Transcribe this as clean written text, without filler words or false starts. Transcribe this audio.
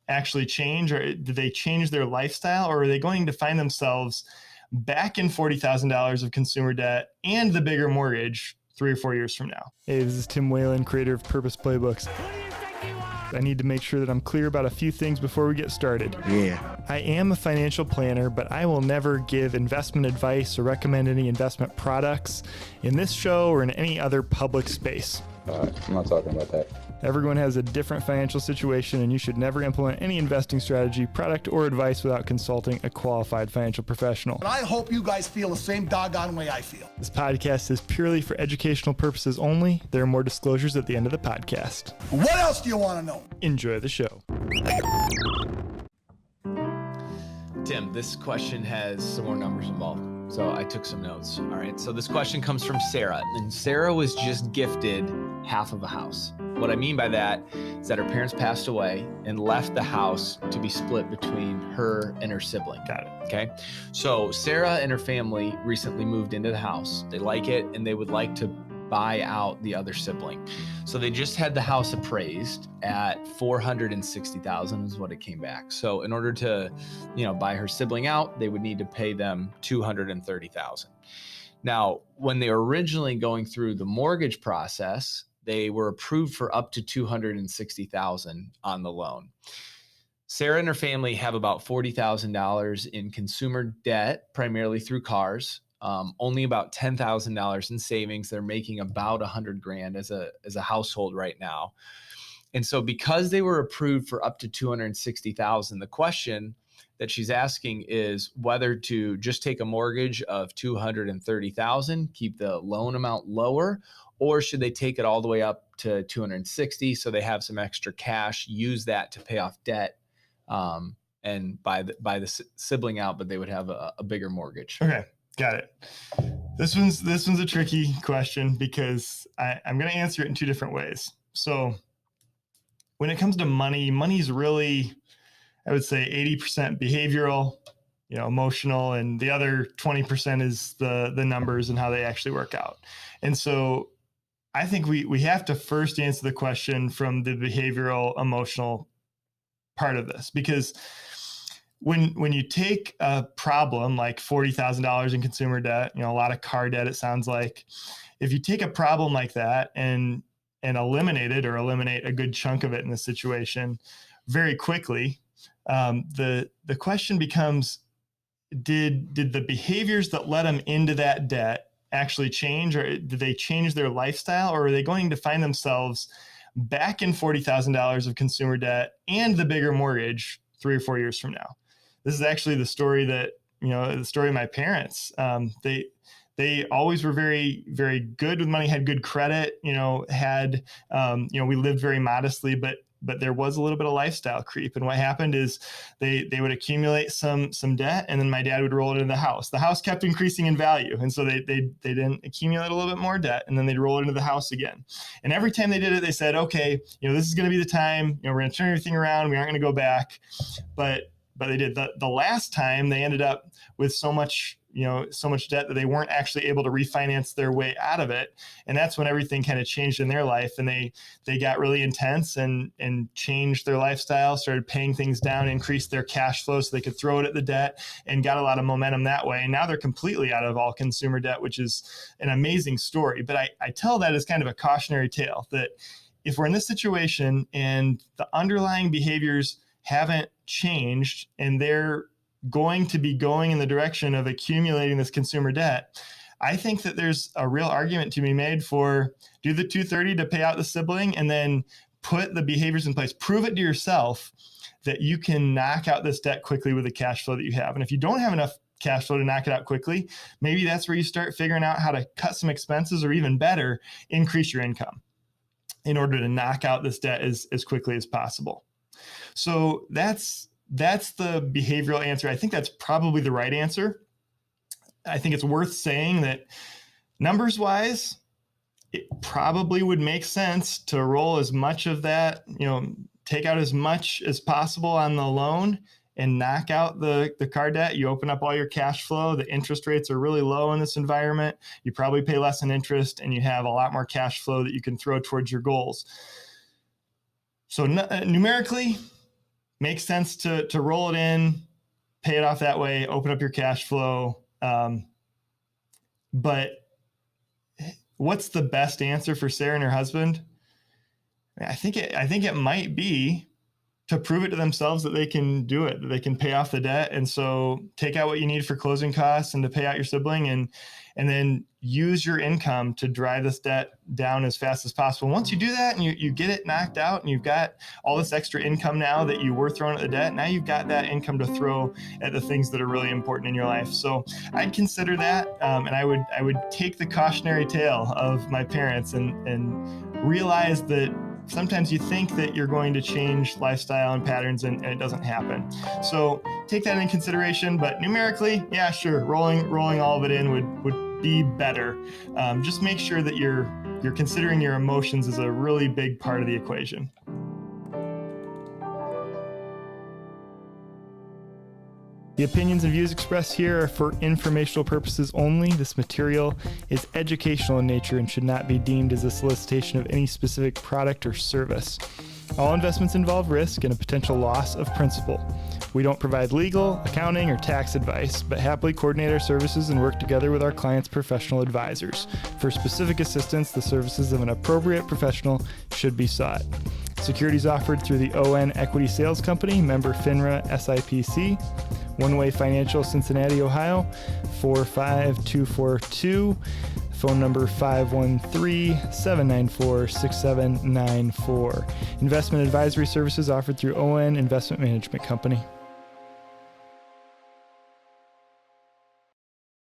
actually change, or did they change their lifestyle, or are they going to find themselves back in $40,000 of consumer debt and the bigger mortgage 3 or 4 years from now? Hey, this is Tim Whalen, creator of Purpose Playbooks. I need to make sure that I'm clear about a few things before we get started. Yeah. I am a financial planner, but I will never give investment advice or recommend any investment products in this show or in any other public space. I'm not talking about that. Everyone has a different financial situation, and you should never implement any investing strategy, product, or advice without consulting a qualified financial professional. And I hope you guys feel the same doggone way I feel. This podcast is purely for educational purposes only. There are more disclosures at the end of the podcast. What else do you want to know? Enjoy the show. Tim, this question has some more numbers involved, so I took some notes. All right, so this question comes from Sarah, and Sarah was just gifted half of a house. What I mean by that is that her parents passed away and left the house to be split between her and her sibling. Got it. Okay, so Sarah and her family recently moved into the house. They like it, and they would like to buy out the other sibling. So they just had the house appraised at $460,000 is what it came back. So in order to, buy her sibling out, they would need to pay them $230,000. Now, when they were originally going through the mortgage process, they were approved for up to $260,000 on the loan. Sarah and her family have about $40,000 in consumer debt, primarily through cars. Only about $10,000 in savings. They're making about $100,000 as a household right now. And so because they were approved for up to $260,000, the question that she's asking is whether to just take a mortgage of $230,000, keep the loan amount lower, or should they take it all the way up to $260,000 so they have some extra cash, use that to pay off debt, and buy the sibling out, but they would have a bigger mortgage. Okay. Got it. This one's a tricky question because I'm going to answer it in two different ways. So when it comes to money's really, I would say 80% behavioral, emotional, and the other 20% is the numbers and how they actually work out. And so I think we have to first answer the question from the behavioral, emotional part of this, because when you take a problem like $40,000 in consumer debt, a lot of car debt, it sounds like, if you take a problem like that and eliminate it or eliminate a good chunk of it in the situation very quickly, the question becomes, did the behaviors that led them into that debt actually change, or did they change their lifestyle, or are they going to find themselves back in $40,000 of consumer debt and the bigger mortgage 3 or 4 years from now? This is actually the story that, the story of my parents. They always were very, very good with money, had good credit, we lived very modestly, but there was a little bit of lifestyle creep. And what happened is they would accumulate some debt, and then my dad would roll it into the house. The house kept increasing in value. And so they didn't accumulate a little bit more debt, and then they'd roll it into the house again. And every time they did it, they said, okay, this is going to be the time, we're going to turn everything around. We aren't going to go back. But they did. The last time they ended up with so much debt that they weren't actually able to refinance their way out of it. And that's when everything kind of changed in their life, and they got really intense and changed their lifestyle, started paying things down, increased their cash flow so they could throw it at the debt, and got a lot of momentum that way. And now they're completely out of all consumer debt, which is an amazing story. But I tell that as kind of a cautionary tale, that if we're in this situation and the underlying behaviors haven't changed and they're going to be going in the direction of accumulating this consumer debt, I think that there's a real argument to be made for do the 230 to pay out the sibling and then put the behaviors in place. Prove it to yourself that you can knock out this debt quickly with the cash flow that you have. And if you don't have enough cash flow to knock it out quickly, maybe that's where you start figuring out how to cut some expenses, or even better, increase your income in order to knock out this debt as quickly as possible. So that's the behavioral answer. I think that's probably the right answer. I think it's worth saying that numbers wise, it probably would make sense to roll as much of that, take out as much as possible on the loan and knock out the car debt. You open up all your cash flow. The interest rates are really low in this environment. You probably pay less in interest, and you have a lot more cash flow that you can throw towards your goals. So numerically, makes sense to roll it in, pay it off that way, open up your cash flow. But what's the best answer for Sarah and her husband? I think it might be to prove it to themselves that they can do it, that they can pay off the debt. And so take out what you need for closing costs and to pay out your sibling, and then use your income to drive this debt down as fast as possible. Once you do that and you get it knocked out and you've got all this extra income now that you were throwing at the debt, now you've got that income to throw at the things that are really important in your life. So I'd consider that. And I would take the cautionary tale of my parents and realize that sometimes you think that you're going to change lifestyle and patterns and it doesn't happen. So take that into consideration, but numerically, yeah, sure. Rolling all of it in would be better. Just make sure that you're considering your emotions as a really big part of the equation. The opinions and views expressed here are for informational purposes only. This material is educational in nature and should not be deemed as a solicitation of any specific product or service. All investments involve risk and a potential loss of principal. We don't provide legal, accounting, or tax advice, but happily coordinate our services and work together with our clients' professional advisors. For specific assistance, the services of an appropriate professional should be sought. Securities offered through the ON Equity Sales Company, member FINRA SIPC. One Way Financial, Cincinnati, Ohio, 45242. Phone number 513-794-6794. Investment advisory services offered through ON Investment Management Company.